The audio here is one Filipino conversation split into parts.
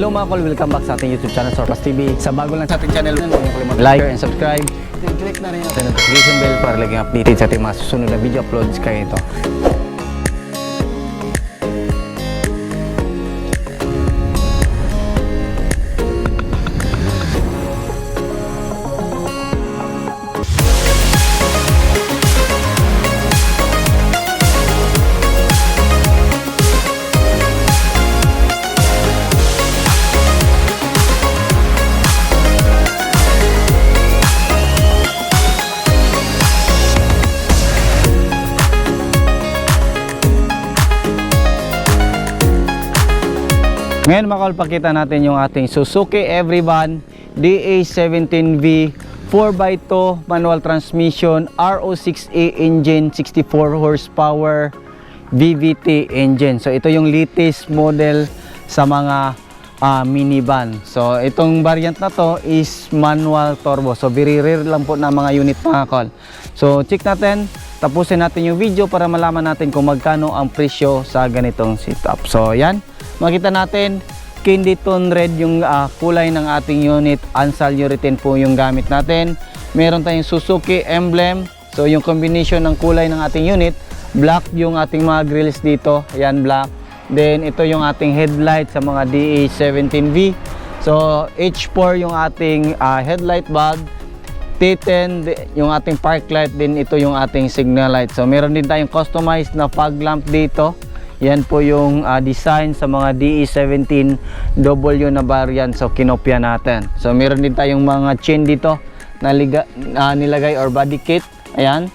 Hello mga kol, welcome back sa ating YouTube channel, Sorpas TV. Sa bago lang sa ating channel, huwag niyo kalimutan like, share, and subscribe. Click na rin ang notification bell para laging updated sa ating mga susunod na video uploads kayo ito. Ngayon mga kol, pakita natin yung ating Suzuki Everyvan DA17V 4x2 manual transmission, RO6A engine, 64 horsepower VVT engine. So ito yung latest model sa mga minivan. So itong variant na to is manual turbo. So very rare lang po na mga unit mga kol. So check natin, tapusin natin yung video para malaman natin kung magkano ang presyo sa ganitong setup. So yan, makita natin, candy tone red yung kulay ng ating unit. Ansal urethane po yung gamit natin. Meron tayong Suzuki emblem. So yung combination ng kulay ng ating unit, black yung ating mga grills dito. Ayan, black. Then ito yung ating headlight sa mga DA17V. So H4 yung ating headlight bulb. T10 yung ating park light. Din ito yung ating signal light. So meron din tayong customized na fog lamp dito. Yan po yung design sa mga DE17W na variant. So kinopya natin. So meron din tayong mga chain dito na nilagay or body kit. Ayan.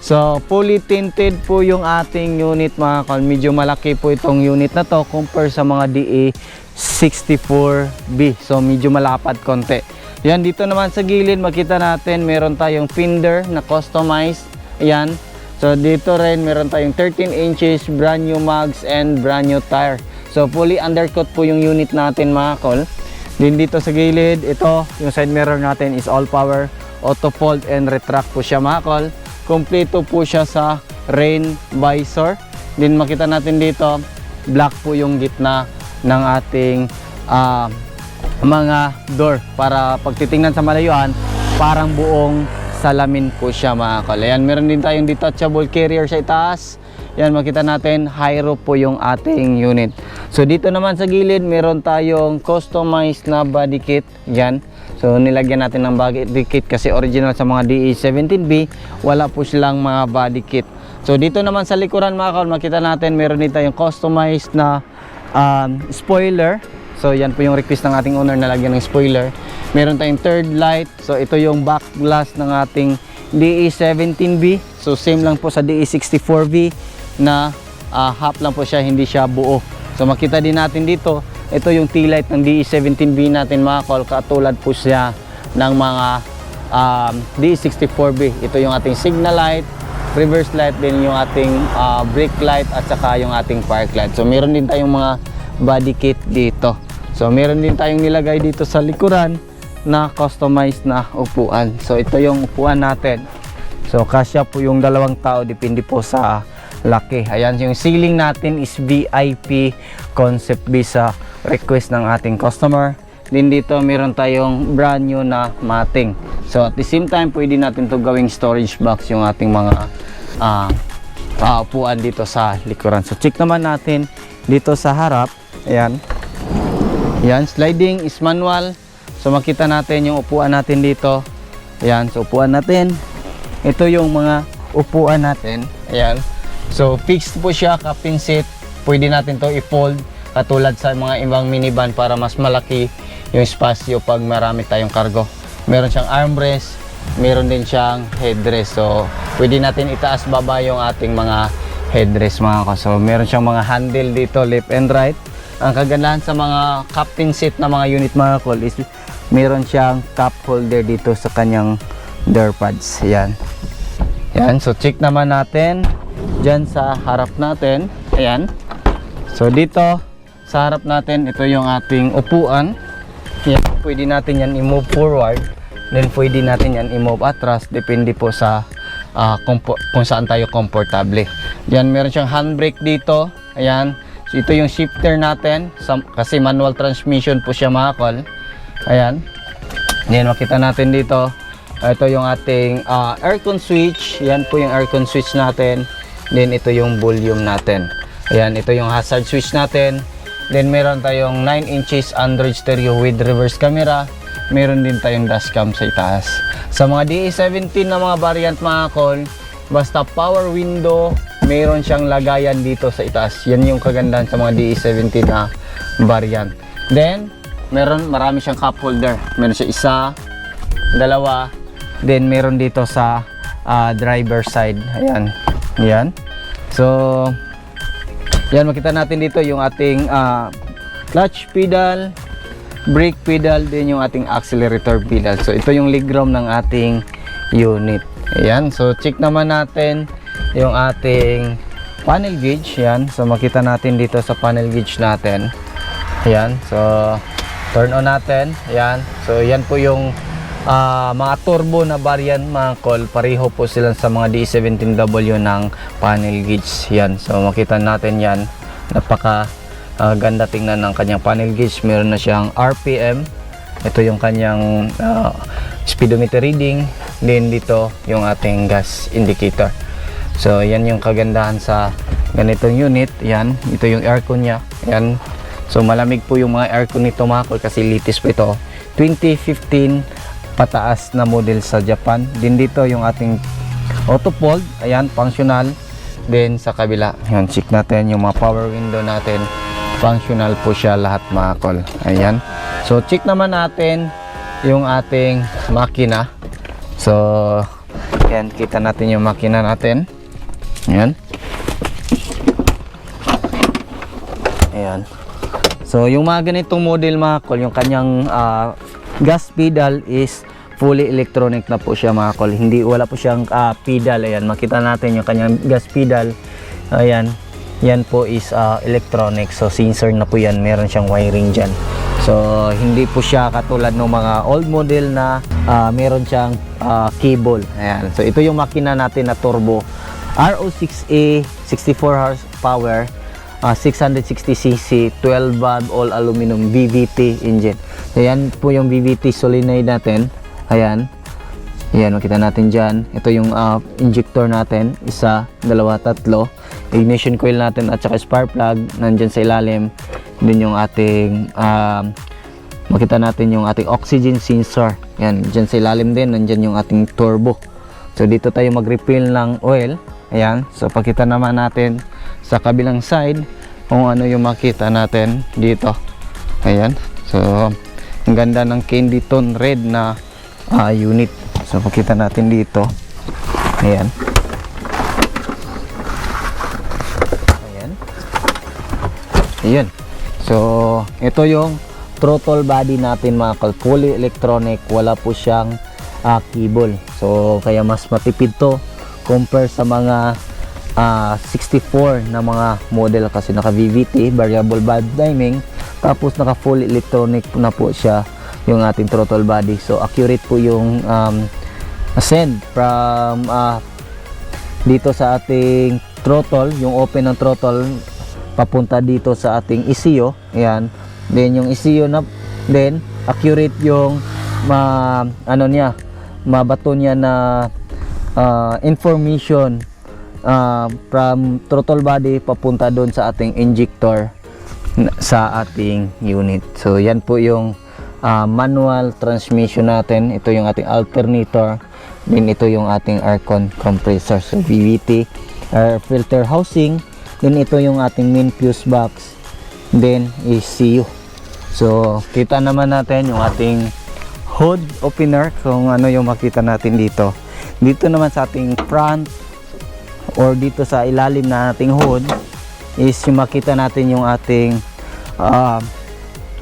So fully tinted po yung ating unit mga kol. Medyo malaki po itong unit na to compare sa mga DE64B. So medyo malapad konti. Yan, dito naman sa gilid makita natin meron tayong fender na customized. Ayan. So dito rin meron tayong 13 inches brand new mags and brand new tire. So fully undercut po yung unit natin mga kol. Din dito sa gilid, ito yung side mirror natin is all power, auto fold and retract po siya mga kol. Kompleto po siya sa rain visor. Din makita natin dito, black po yung gitna ng ating mga door para pag titingnan sa malayuan, parang buong salamin po siya mga kol. Ayan, meron din tayong detachable carrier sa itaas. Yan, makita natin, high roof po yung ating unit. So dito naman sa gilid, meron tayong customized na body kit. Yan. So nilagyan natin ng body kit kasi original sa mga DE17B, wala po silang mga body kit. So dito naman sa likuran mga kol, makita natin, meron din tayong customized na spoiler. So yan po yung request ng ating owner na lagyan ng spoiler. Meron tayong third light. So ito yung back glass ng ating DE17B. So same lang po sa DE64V na half lang po siya, hindi siya buo. So makita din natin dito, ito yung tail light ng DE17B natin mga kol. Katulad po siya ng mga DE64B. Ito yung ating signal light, reverse light, din yung ating brake light at saka yung ating park light. So meron din tayong mga body kit dito. So meron din tayong nilagay dito sa likuran na customized na upuan. So ito yung upuan natin. So kasya po yung dalawang tao, depende po sa laki. Ayan, yung ceiling natin is VIP concept based sa request ng ating customer. Din dito meron tayong brand new na matting. So at the same time, pwede natin to gawing storage box yung ating mga upuan dito sa likuran. So check naman natin dito sa harap. Ayan. Yan, sliding is manual. So makita natin yung upuan natin dito. Ayan, so upuan natin. Ito yung mga upuan natin. Ayan. So fixed po siya, captain seat. Pwede natin to i-fold katulad sa mga ibang minivan para mas malaki yung spasyo pag marami tayong cargo. Meron siyang armrest, meron din siyang headrest. So pwede natin itaas baba yung ating mga headrest mga ko. So meron siyang mga handle dito, left and right. Ang kagandahan sa mga captain seat na mga unit mga kol is meron siyang cup holder dito sa kanyang door pads. Ayan. Ayan. So check naman natin dyan sa harap natin. Ayan. So dito sa harap natin, ito yung ating upuan. Ayan. Pwede natin yan i-move forward. Then pwede natin yan i-move atras. Depende po sa kung saan tayo komportable. Yan, meron siyang handbrake dito. Ayan. So, ito yung shifter natin kasi manual transmission po siya mga kol. Ayan. Then makita natin dito, ito yung ating aircon switch. Yan po yung aircon switch natin. Then ito yung volume natin. Ayan, ito yung hazard switch natin. Then meron tayong 9 inches Android stereo with reverse camera. Meron din tayong dashcam sa itaas. Sa mga DA17 na mga variant mga kol, basta power window, meron siyang lagayan dito sa itaas. Yan yung kagandahan sa mga DA17 na variant. Then marami siyang cup holder. Meron siya isa, dalawa. Then meron dito sa driver side. Ayan. Yan. So yan, makita natin dito yung ating clutch pedal, brake pedal, din yung ating accelerator pedal. So ito yung legroom ng ating unit. Ayan, so check naman natin yung ating panel gauge. Yan, so makita natin dito sa panel gauge natin. Ayan, so turn on natin. Ayan, so yan po yung mga turbo na variant mga kol. Pareho po sila sa mga D17W ng panel gauge. Yan, so makita natin yan, napaka ganda tingnan ng kanyang panel gauge. Meron na siyang RPM, ito yung kanyang speedometer reading, then dito yung ating gas indicator. So yan yung kagandahan sa ganitong unit. Yan, ito yung aircon nya. Yan, so malamig po yung mga aircon nito mga kol kasi latest po ito, 2015 pataas na model sa Japan. Din dito yung ating auto fold. Ayan, functional. Then sa kabila, yan, check natin yung mga power window natin, functional po siya lahat mga kol. Ayan, so check naman natin yung ating makina. So yan, kita natin yung makina natin. Ayan. Ayan. So yung mga ganitong model mga kol, yung kanyang gas pedal is fully electronic na po siya mga kol. Wala po siyang pedal. Ayan, makita natin yung kanyang gas pedal. Ayan, yan po is electronic. So sensor na po yan, meron siyang wiring dyan. So hindi po siya katulad ng mga old model na meron siyang cable. Ayan, so ito yung makina natin na turbo RO6A, 64 horsepower, 660cc, 12 valve, all aluminum VVT engine. So yan po yung VVT solenoid natin. Ayan, yan, makita natin dyan. Ito yung injector natin, isa, dalawa, tatlo. Ignition coil natin at saka spark plug nandyan sa ilalim. Din yung ating makita natin yung ating oxygen sensor. Yan, dyan sa ilalim din, nandyan yung ating turbo. So dito tayo mag-refill ng oil. Ayan, so pakita naman natin sa kabilang side kung ano yung makita natin dito. Ayan, so ang ganda ng candy tone red na unit. So pakita natin dito. Ayan. Ayan. Ayan. So ito yung throttle body natin mga kol, fully electronic, wala po siyang cable. So kaya mas matipid to compare sa mga 64 na mga model kasi naka VVT, variable valve timing, tapos naka full electronic na po siya yung ating throttle body. So accurate po yung ascend from dito sa ating throttle, yung open ng throttle papunta dito sa ating ECU. Ayan, then yung ECU na then accurate yung ano niya, mabato niya na information from throttle body papunta doon sa ating injector sa ating unit. So yan po yung manual transmission natin. Ito yung ating alternator, then ito yung ating aircon compressor, so VVT, air filter housing, then ito yung ating main fuse box, then ECU. So kita naman natin yung ating hood opener, kung ano yung makita natin dito. Dito naman sa ating front or dito sa ilalim na ating hood is yung makita natin yung ating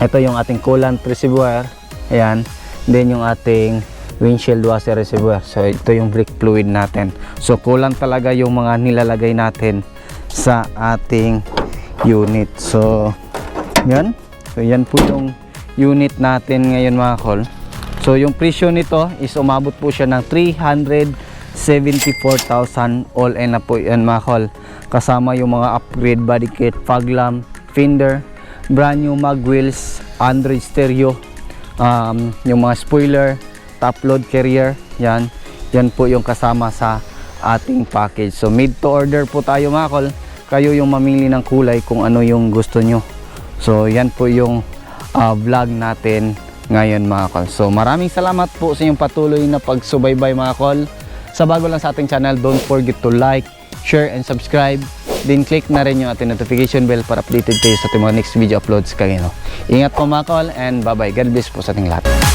ito yung ating coolant reservoir. Ayan, then yung ating windshield washer reservoir. So ito yung brake fluid natin. So coolant talaga yung mga nilalagay natin sa ating unit. So yan, so yan po yung unit natin ngayon mga kol. So yung presyo nito is umabot po siya ng 374,000 all in na po yan mga kol. Kasama yung mga upgrade body kit, fog lamp, fender, brand new mag wheels, Android stereo, yung mga spoiler, top load carrier, yan po yung kasama sa ating package. So made to order po tayo mga kol, kayo yung mamili ng kulay kung ano yung gusto nyo. So yan po yung vlog natin ngayon mga kol. So maraming salamat po sa inyong patuloy na pagsubaybay mga kol. Sa bago lang sa ating channel, don't forget to like, share, and subscribe. Then click na rin yung ating notification bell para updated kayo sa ating mga next video uploads kayo. Ingat po mga kol, and bye bye. God bless po sa ating lahat.